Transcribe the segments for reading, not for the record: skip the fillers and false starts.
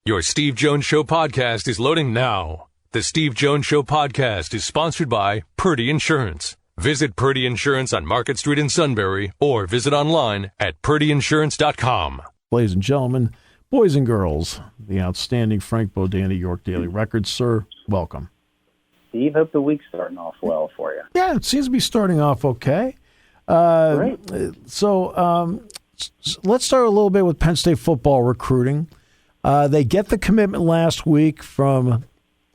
Your Steve Jones Show podcast is loading now. The Steve Jones Show podcast is sponsored by Purdy Insurance. Visit Purdy Insurance on Market Street in Sunbury or visit online at purdyinsurance.com. Ladies and gentlemen, boys and girls, the outstanding Frank Bodani, York Daily Record. Sir, welcome. Steve, hope the week's starting off well for you. Yeah, it seems to be starting off okay. Great. So let's start a little bit with Penn State football recruiting. They get the commitment last week from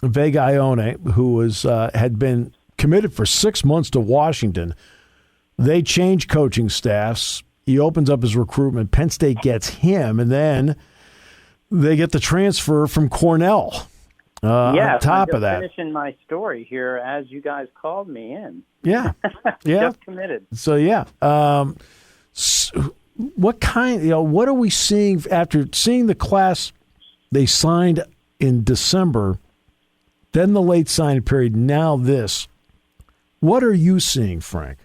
Vega Ione, who had been committed for 6 months to Washington. They change coaching staffs. He opens up his recruitment. Penn State gets him, and then they get the transfer from Cornell. On top of that, finishing my story here as you guys called me in. Yeah, Just committed. So what are we seeing after seeing the class they signed in December, then the late signing period, now this? What are you seeing, Frank?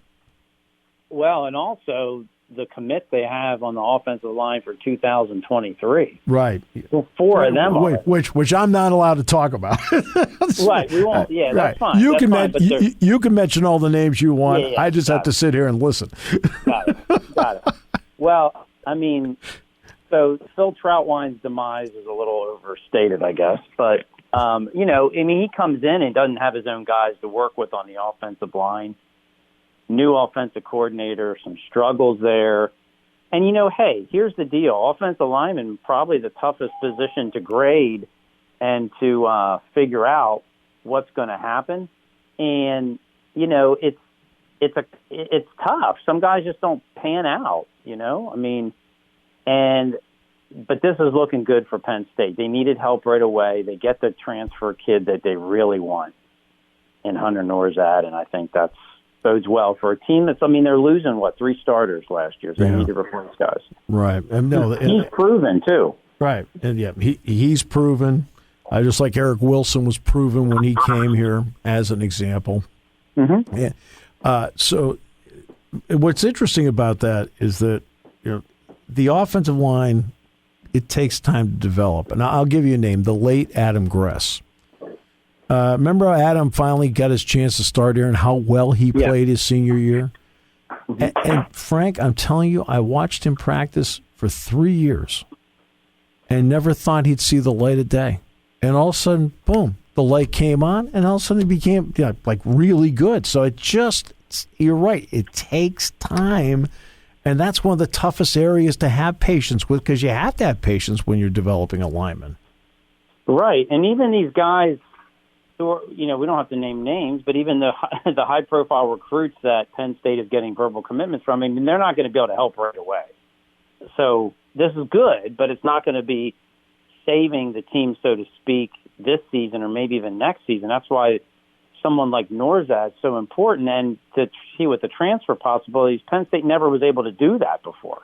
Well, and also the commit they have on the offensive line for 2023. Right. Well, four of them are. Which I'm not allowed to talk about. Right. We won't. Yeah, that's fine. You That's you can mention all the names you want. Yeah, I just have to sit here and listen. Got it. Well, I mean, so Phil Troutwine's demise is a little overstated, I guess. But, he comes in and doesn't have his own guys to work with on the offensive line. New offensive coordinator, some struggles there. And, hey, here's the deal. Offensive lineman, probably the toughest position to grade and to figure out what's going to happen. And, it's tough. Some guys just don't pan out, but this is looking good for Penn State. They needed help right away. They get the transfer kid that they really want in Hunter Nourzad, and I think that bodes well for a team they're losing, 3 starters last year, so they need to replace guys. Right. And he's proven, too. Right. And, he's proven. Just like Eric Wilson was proven when he came here as an example. Mm-hmm. Yeah. So what's interesting about that is that, the offensive line, it takes time to develop. And I'll give you a name, the late Adam Gress. Remember how Adam finally got his chance to start here and how well he played his senior year? And Frank, I'm telling you, I watched him practice for 3 years and never thought he'd see the light of day. And all of a sudden, boom, the light came on, and all of a sudden he became really good. So you're right, it takes time. And that's one of the toughest areas to have patience with, because you have to have patience when you're developing a lineman. Right. And even these guys, we don't have to name names, but even the high-profile recruits that Penn State is getting verbal commitments from, they're not going to be able to help right away. So this is good, but it's not going to be saving the team, so to speak, this season or maybe even next season. That's why someone like Nourzad is so important, and to see with the transfer possibilities, Penn State never was able to do that before,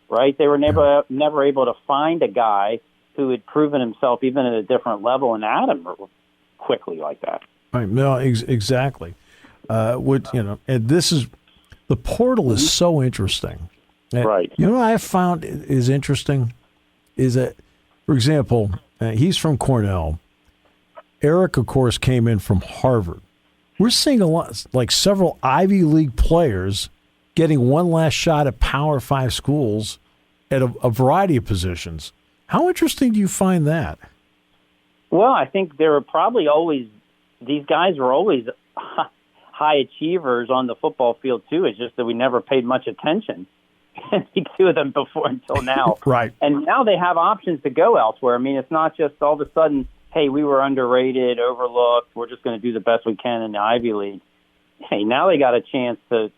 right? They were never able to find a guy who had proven himself even at a different level and Adam quickly like that. Right. No, exactly. And this is the portal is so interesting. Right. What I found is interesting is that, for example, he's from Cornell. Eric, of course, came in from Harvard. We're seeing a lot, like several Ivy League players getting one last shot at Power 5 schools at a variety of positions. How interesting do you find that? Well, I think these guys were always high achievers on the football field, too. It's just that we never paid much attention to them before until now. Right. And now they have options to go elsewhere. It's not just all of a sudden, hey, we were underrated, overlooked, we're just going to do the best we can in the Ivy League. Hey, now they got a chance to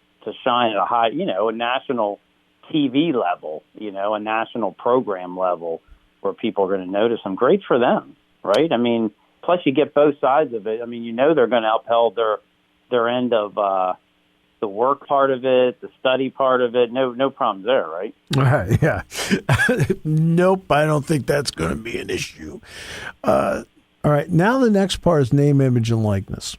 shine at a high, a national TV level, a national program level where people are going to notice them. Great for them, right? Plus you get both sides of it. They're going to uphold their end of the work part of it, the study part of it. No problems there, right? Yeah. Nope, I don't think that's going to be an issue. All right, now the next part is name, image, and likeness.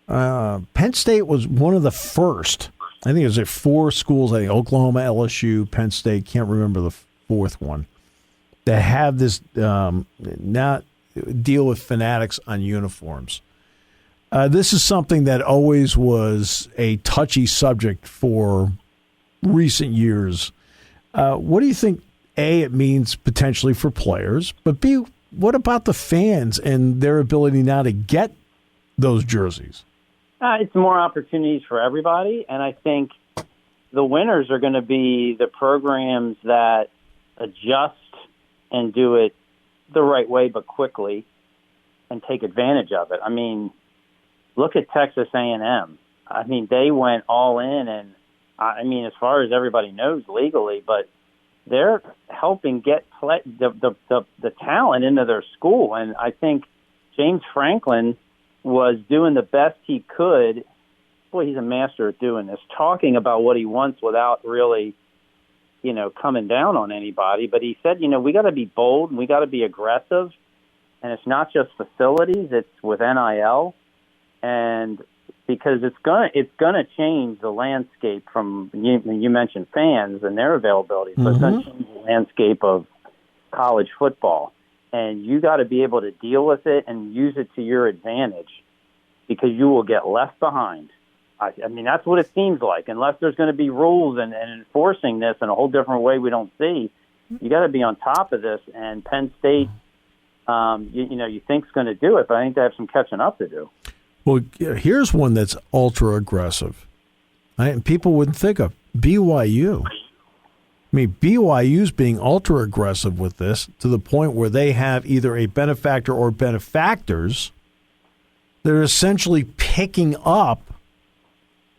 Penn State was one of the first. I think it was at 4 schools, Oklahoma, LSU, Penn State, can't remember the fourth one, that have this not deal with fanatics on uniforms. This is something that always was a touchy subject for recent years. What do you think, A, it means potentially for players, but B, what about the fans and their ability now to get those jerseys? It's more opportunities for everybody, and I think the winners are going to be the programs that adjust and do it the right way but quickly and take advantage of it. I mean, look at Texas A&M. I mean, they went all in, and I mean, as far as everybody knows legally, but they're helping get the talent into their school. And I think James Franklin was doing the best he could. Boy, he's a master at doing this, talking about what he wants without really, coming down on anybody. But he said, we got to be bold and we got to be aggressive. And it's not just facilities, it's with NIL. And because it's gonna change the landscape from, you mentioned fans and their availability, so it's going to change the landscape of college football. And you got to be able to deal with it and use it to your advantage, because you will get left behind. I mean, that's what it seems like. Unless there's going to be rules and enforcing this in a whole different way we don't see, you got to be on top of this. And Penn State, you think's going to do it, but I think they have some catching up to do. Well, here's one that's ultra aggressive. People wouldn't think of BYU. I mean, BYU's being ultra aggressive with this to the point where they have either a benefactor or benefactors. They're essentially picking up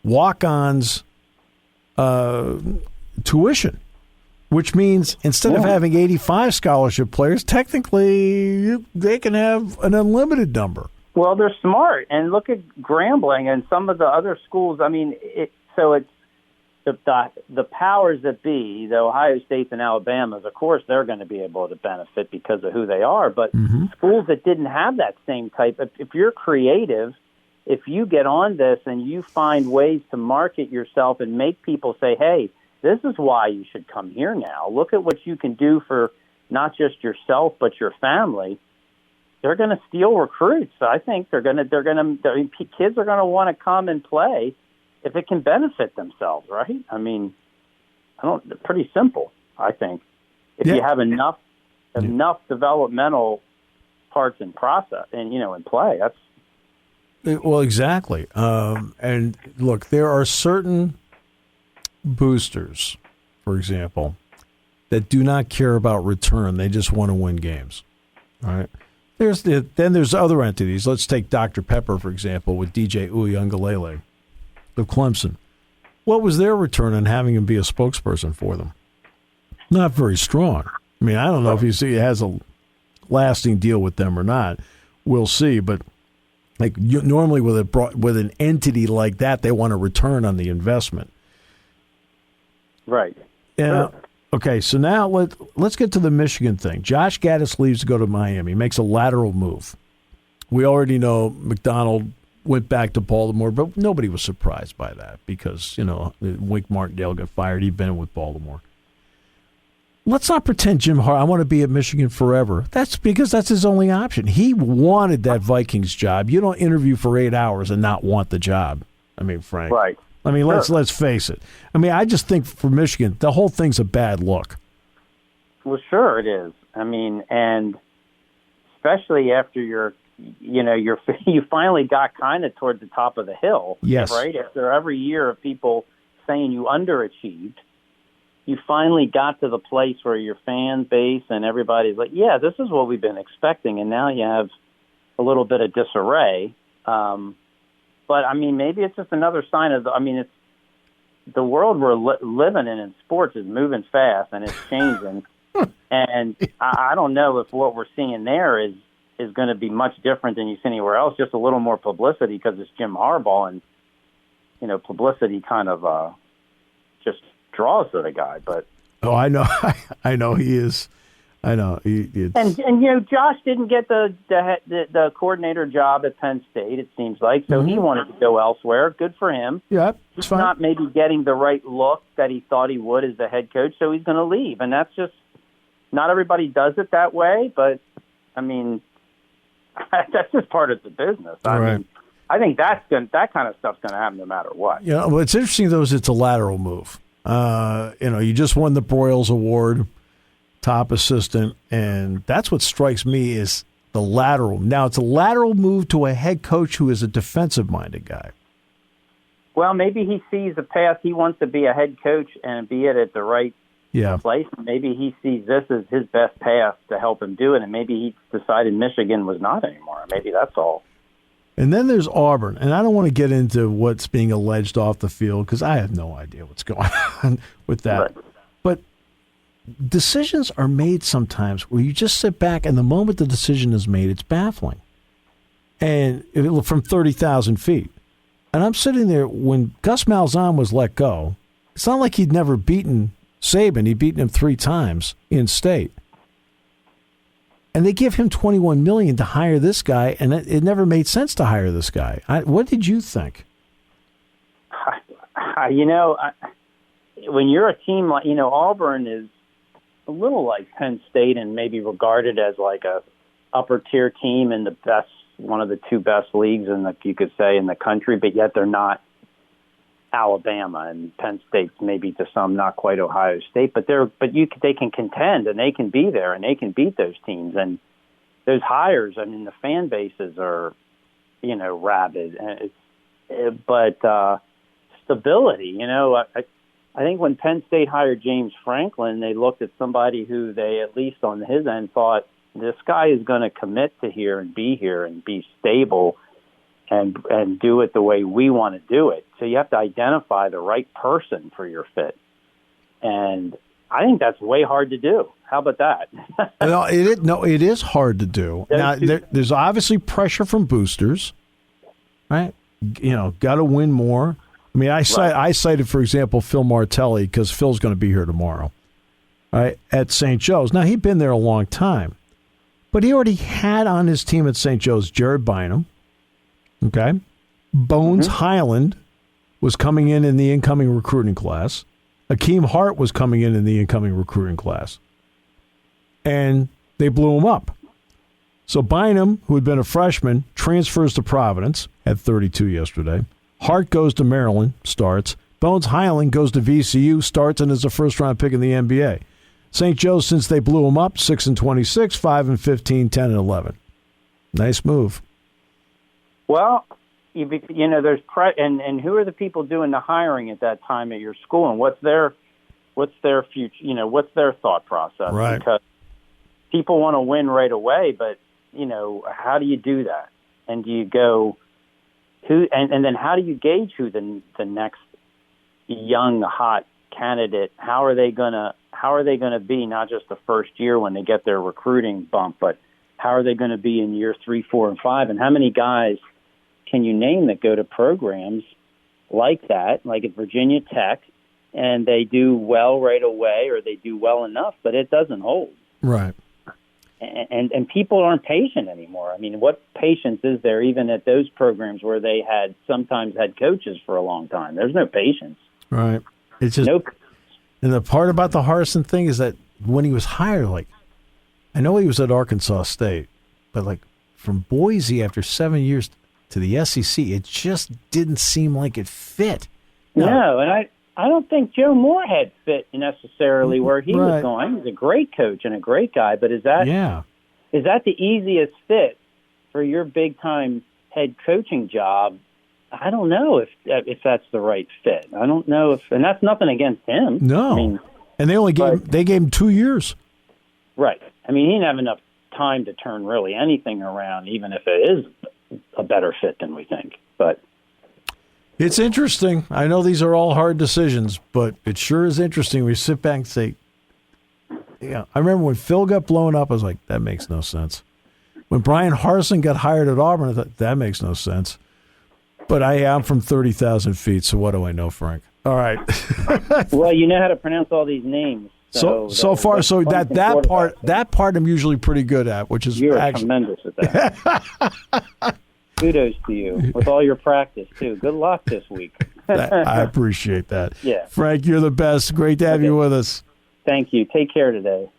walk-ons tuition, which means instead of having 85 scholarship players, technically they can have an unlimited number. Well, they're smart, and look at Grambling and some of the other schools. I mean, it's the powers that be, the Ohio States and Alabamas. Of course, they're going to be able to benefit because of who they are. But schools that didn't have that same type, if you're creative, if you get on this and you find ways to market yourself and make people say, "Hey, this is why you should come here now. Look at what you can do for not just yourself but your family." They're going to steal recruits. I think kids are going to want to come and play if it can benefit themselves, right? I mean, pretty simple, I think. If you have enough developmental parts in process and in play, that's. Well, exactly. And look, there are certain boosters, for example, that do not care about return. They just want to win games. All right. Then there's other entities. Let's take Dr. Pepper, for example, with DJ Uiagalelei of Clemson. What was their return on having him be a spokesperson for them? Not very strong. I mean, I don't know if he has a lasting deal with them or not. We'll see. But normally with an entity like that, they want a return on the investment. Right. Yeah. Okay, so now let's get to the Michigan thing. Josh Gaddis leaves to go to Miami, makes a lateral move. We already know McDonald went back to Baltimore, but nobody was surprised by that because, Wink Martindale got fired. He'd been with Baltimore. Let's not pretend Jim Harbaugh, I want to be at Michigan forever. That's because that's his only option. He wanted that Vikings job. You don't interview for 8 hours and not want the job. I mean, Frank. Right. I mean, let's face it. I mean, I just think for Michigan, the whole thing's a bad look. Well, sure it is. I mean, and especially after you finally got kind of toward the top of the hill. Yes. Right? After every year of people saying you underachieved, you finally got to the place where your fan base and everybody's like, yeah, this is what we've been expecting, and now you have a little bit of disarray. But, I mean, maybe it's just another sign of it's the world we're living in sports is moving fast and it's changing. And I don't know if what we're seeing there is going to be much different than you see anywhere else, just a little more publicity because it's Jim Harbaugh and, publicity kind of just draws to the guy. But I know. I know he is. I know. And Josh didn't get the coordinator job at Penn State, it seems like, so he wanted to go elsewhere. Good for him. Yeah, he's fine. Not maybe getting the right look that he thought he would as the head coach, so he's going to leave. And that's just not everybody does it that way, but I mean, that's just part of the business. I mean, I think that kind of stuff's going to happen no matter what. Yeah, what's interesting though is it's a lateral move. You just won the Broyles Award, top assistant, and that's what strikes me is the lateral. Now it's a lateral move to a head coach who is a defensive-minded guy. Well, maybe he sees a path. He wants to be a head coach and be it at the right place. Maybe he sees this as his best path to help him do it, and maybe he decided Michigan was not anymore. Maybe that's all. And then there's Auburn, and I don't want to get into what's being alleged off the field because I have no idea what's going on with that. Right. But decisions are made sometimes where you just sit back, and the moment the decision is made, it's baffling. And from 30,000 feet. And I'm sitting there when Gus Malzahn was let go. It's not like he'd never beaten Saban. He'd beaten him 3 times in state. And they give him $21 million to hire this guy, and it never made sense to hire this guy. What did you think? When you're a team like, Auburn is a little like Penn State and maybe regarded as like a upper tier team in the best, one of the 2 best leagues you could say in the country, but yet they're not Alabama, and Penn State's maybe to some not quite Ohio State, but they can contend and they can be there and they can beat those teams. And those hires, I mean, the fan bases are, rabid. But stability, I think when Penn State hired James Franklin, they looked at somebody who they, at least on his end, thought this guy is going to commit to here and be stable and do it the way we want to do it. So you have to identify the right person for your fit. And I think that's way hard to do. How about that? It is hard to do. Now, there's obviously pressure from boosters, right? Got to win more. I mean, I cited, for example, Phil Martelli because Phil's going to be here tomorrow, right, at St. Joe's. Now, he'd been there a long time, but he already had on his team at St. Joe's Jared Bynum, okay? Bones Highland was coming in the incoming recruiting class. Akeem Hart was coming in the incoming recruiting class. And they blew him up. So Bynum, who had been a freshman, transfers to Providence at 32 yesterday. Hart goes to Maryland, starts. Bones Highland goes to VCU, starts, and is a first-round pick in the NBA. St. Joe's, since they blew him up, 6-26, 5-15, 10-11. Nice move. Well, there's and who are the people doing the hiring at that time at your school, and what's their future? What's their thought process? Right. Because people want to win right away, but how do you do that? And do you go who? And then how do you gauge who the next young hot candidate? How are they gonna be not just the first year when they get their recruiting bump, but how are they going to be in year 3, 4, and 5? And how many guys can you name that go to programs like that, like at Virginia Tech, and they do well right away or they do well enough, but it doesn't hold? Right. And people aren't patient anymore. I mean, what patience is there even at those programs where they had sometimes had coaches for a long time? There's no patience. Right. It's just nope. And the part about the Harsin thing is that when he was hired, I know he was at Arkansas State, but from Boise after 7 years to the SEC, it just didn't seem like it fit. No, and I don't think Joe Moorhead fit necessarily where he was going. He's a great coach and a great guy, but is that the easiest fit for your big-time head coaching job? I don't know if that's the right fit. I don't know and that's nothing against him. No, and they gave him 2 years. Right. I mean, he didn't have enough time to turn really anything around, even if it is a better fit than we think. But it's interesting. I know these are all hard decisions, but it sure is interesting. We sit back and say, I remember when Phil got blown up, I was like, that makes no sense. When Brian Harsin got hired at Auburn, I thought, that makes no sense. But I am from 30,000 feet, so what do I know, Frank? All right. Well, you know how to pronounce all these names. So that part I'm usually pretty good at, which is you're tremendous at that. Kudos to you with all your practice too. Good luck this week. I appreciate that. Yeah, Frank, you're the best. Great to have you with us. Thank you. Take care today.